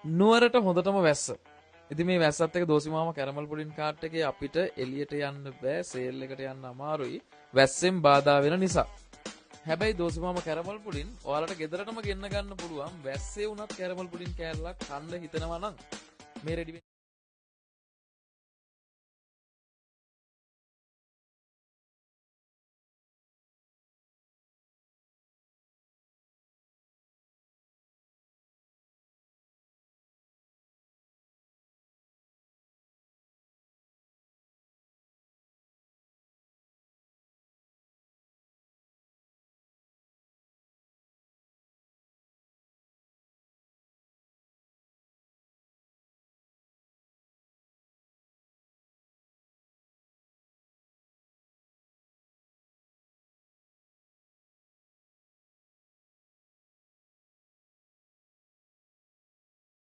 නුවරට හොඳටම වැස්ස. ඉතින් මේ වැස්සත් එක්ක දෝසිමාම කැරමල් පුඩින් කාට් එකේ අපිට එළියට යන්න බෑ, සේල් එකට යන්න අමාරුයි. වැස්සෙන් බාධා වෙන නිසා. හැබැයි දෝසිමාම කැරමල් පුඩින් ඔයාලට ගෙදරටම ගෙන්න ගන්න පුළුවන්. වැස්සේ වුණත් කැරමල් පුඩින් කෑල්ලක් කන්න හිතනවා නම් මේ රෙඩි